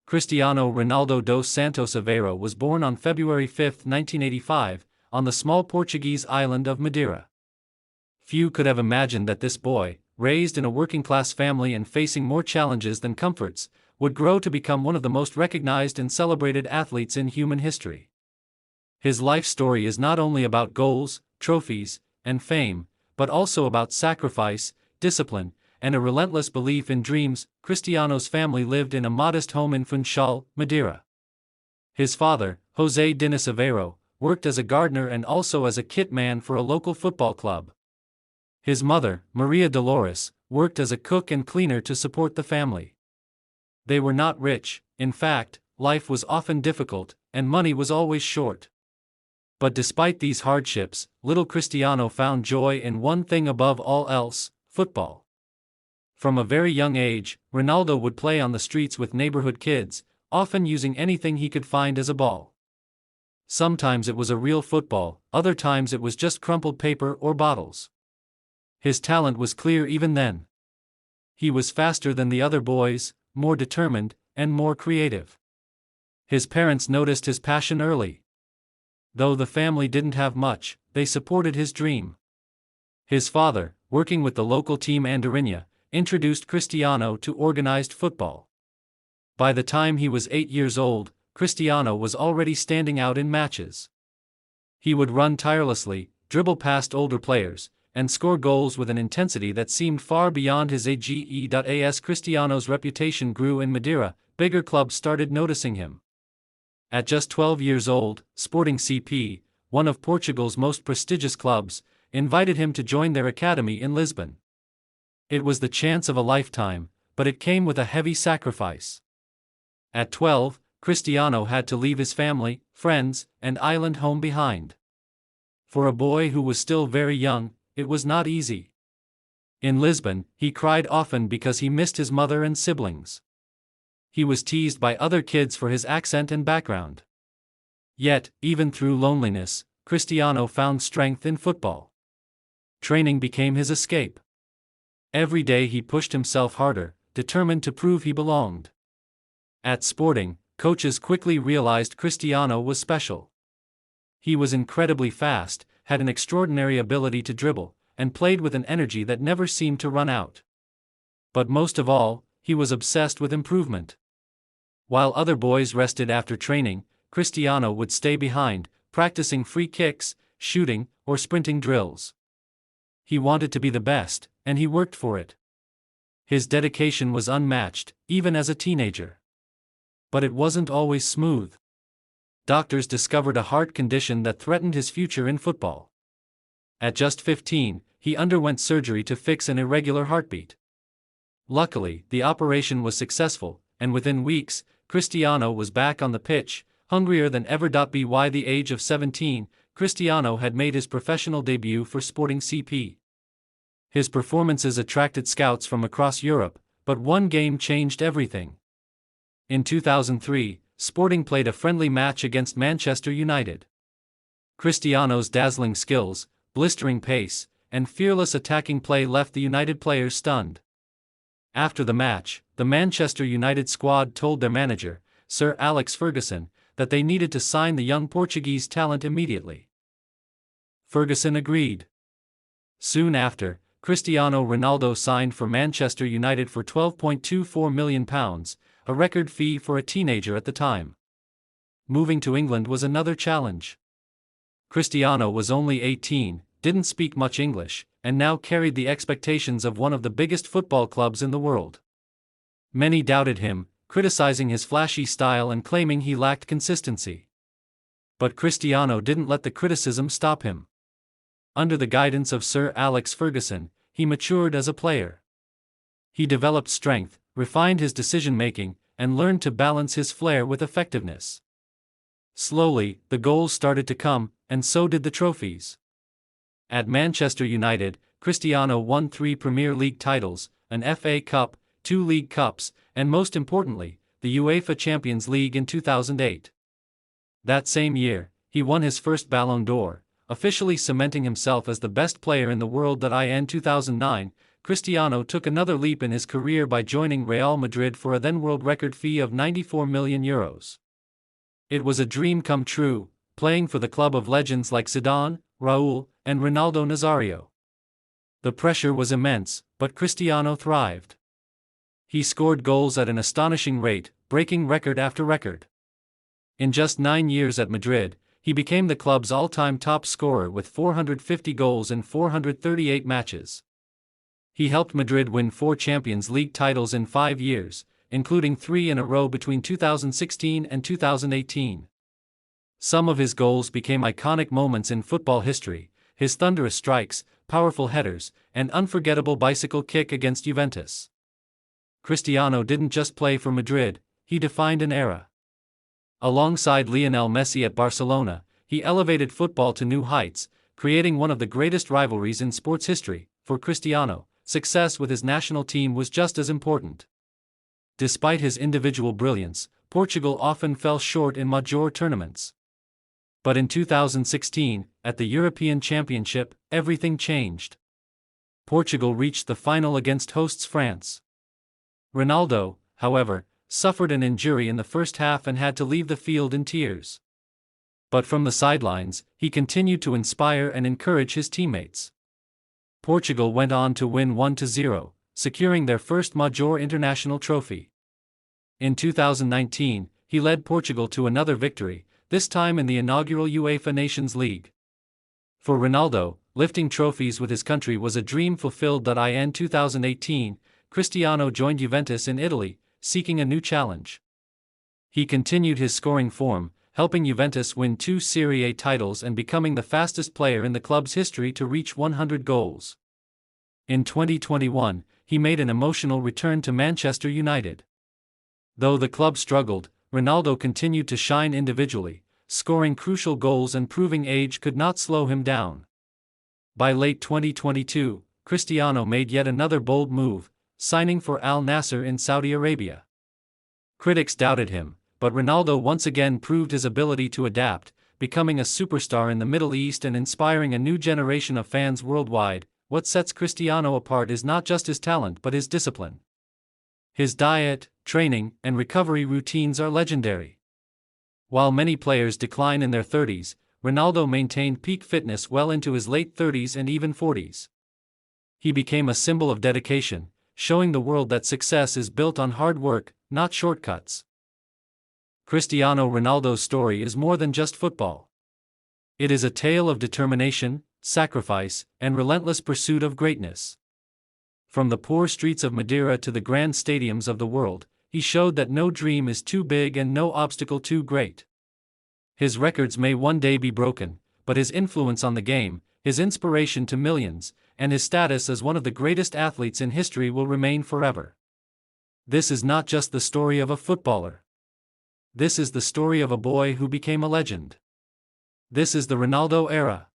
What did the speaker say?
Cristiano Ronaldo dos Santos Aveiro was born on February 5, 1985, on the small Portuguese island of Madeira. Few could have imagined that this boy, raised in a working-class family and facing more challenges than comforts, would grow to become one of the most recognized and celebrated athletes in human history. His life story is not only about goals, trophies, and fame, but also about sacrifice, discipline, and a relentless belief in dreams. Cristiano's family lived in a modest home in Funchal, Madeira. His father, José Diniz Aveiro, worked as a gardener and also as a kit man for a local football club. His mother, Maria Dolores, worked as a cook and cleaner to support the family. They were not rich, in fact, life was often difficult, and money was always short. But despite these hardships, little Cristiano found joy in one thing above all else: football. From a very young age, Ronaldo would play on the streets with neighborhood kids, often using anything he could find as a ball. Sometimes it was a real football, other times it was just crumpled paper or bottles. His talent was clear even then. He was faster than the other boys, more determined, and more creative. His parents noticed his passion early. Though the family didn't have much, they supported his dream. His father, working with the local team Andorinha, introduced Cristiano to organized football. By the time he was 8 years old, Cristiano was already standing out in matches. He would run tirelessly, dribble past older players, and score goals with an intensity that seemed far beyond his age. As Cristiano's reputation grew in Madeira, bigger clubs started noticing him. At just 12 years old, Sporting CP, one of Portugal's most prestigious clubs, invited him to join their academy in Lisbon. It was the chance of a lifetime, but it came with a heavy sacrifice. At 12, Cristiano had to leave his family, friends, and island home behind. For a boy who was still very young, it was not easy. In Lisbon, he cried often because he missed his mother and siblings. He was teased by other kids for his accent and background. Yet, even through loneliness, Cristiano found strength in football. Training became his escape. Every day he pushed himself harder, determined to prove he belonged. At Sporting, coaches quickly realized Cristiano was special. He was incredibly fast, had an extraordinary ability to dribble, and played with an energy that never seemed to run out. But most of all, he was obsessed with improvement. While other boys rested after training, Cristiano would stay behind, practicing free kicks, shooting, or sprinting drills. He wanted to be the best, and he worked for it. His dedication was unmatched, even as a teenager. But it wasn't always smooth. Doctors discovered a heart condition that threatened his future in football. At just 15, he underwent surgery to fix an irregular heartbeat. Luckily, the operation was successful, and within weeks, Cristiano was back on the pitch, hungrier than ever. By the age of 17, Cristiano had made his professional debut for Sporting CP. His performances attracted scouts from across Europe, but one game changed everything. In 2003, Sporting played a friendly match against Manchester United. Cristiano's dazzling skills, blistering pace, and fearless attacking play left the United players stunned. After the match, the Manchester United squad told their manager, Sir Alex Ferguson, that they needed to sign the young Portuguese talent immediately. Ferguson agreed. Soon after, Cristiano Ronaldo signed for Manchester United for £12.24 million, a record fee for a teenager at the time. Moving to England was another challenge. Cristiano was only 18, didn't speak much English, and now carried the expectations of one of the biggest football clubs in the world. Many doubted him, criticizing his flashy style and claiming he lacked consistency. But Cristiano didn't let the criticism stop him. Under the guidance of Sir Alex Ferguson, he matured as a player. He developed strength, refined his decision-making, and learned to balance his flair with effectiveness. Slowly, the goals started to come, and so did the trophies. At Manchester United, Cristiano won 3 Premier League titles, an FA Cup, 2 League Cups, and most importantly, the UEFA Champions League in 2008. That same year, he won his first Ballon d'Or, officially cementing himself as the best player in the world. In 2009, Cristiano took another leap in his career by joining Real Madrid for a then world record fee of €94 million. It was a dream come true, playing for the club of legends like Zidane, Raúl, and Ronaldo Nazario. The pressure was immense, but Cristiano thrived. He scored goals at an astonishing rate, breaking record after record. In just 9 years at Madrid, he became the club's all-time top scorer with 450 goals in 438 matches. He helped Madrid win 4 Champions League titles in 5 years, including 3 in a row between 2016 and 2018. Some of his goals became iconic moments in football history: his thunderous strikes, powerful headers, and unforgettable bicycle kick against Juventus. Cristiano didn't just play for Madrid, he defined an era. Alongside Lionel Messi at Barcelona, he elevated football to new heights, creating one of the greatest rivalries in sports history. For Cristiano, success with his national team was just as important. Despite his individual brilliance, Portugal often fell short in major tournaments. But in 2016, at the European Championship, everything changed. Portugal reached the final against hosts France. Ronaldo, however, suffered an injury in the first half and had to leave the field in tears. But from the sidelines, he continued to inspire and encourage his teammates. Portugal went on to win 1-0, securing their first major international trophy. In 2019, he led Portugal to another victory, this time in the inaugural UEFA Nations League. For Ronaldo, lifting trophies with his country was a dream fulfilled. In 2018, Cristiano joined Juventus in Italy, seeking a new challenge. He continued his scoring form, helping Juventus win 2 Serie A titles and becoming the fastest player in the club's history to reach 100 goals. In 2021, he made an emotional return to Manchester United. Though the club struggled, Ronaldo continued to shine individually, scoring crucial goals and proving age could not slow him down. By late 2022, Cristiano made yet another bold move, signing for Al Nassr in Saudi Arabia. Critics doubted him, but Ronaldo once again proved his ability to adapt, becoming a superstar in the Middle East and inspiring a new generation of fans worldwide. What sets Cristiano apart is not just his talent but his discipline. His diet, training, and recovery routines are legendary. While many players decline in their 30s, Ronaldo maintained peak fitness well into his late 30s and even 40s. He became a symbol of dedication, showing the world that success is built on hard work, not shortcuts. Cristiano Ronaldo's story is more than just football. It is a tale of determination, sacrifice, and relentless pursuit of greatness. From the poor streets of Madeira to the grand stadiums of the world, he showed that no dream is too big and no obstacle too great. His records may one day be broken, but his influence on the game, his inspiration to millions, and his status as one of the greatest athletes in history will remain forever. This is not just the story of a footballer. This is the story of a boy who became a legend. This is the Ronaldo era.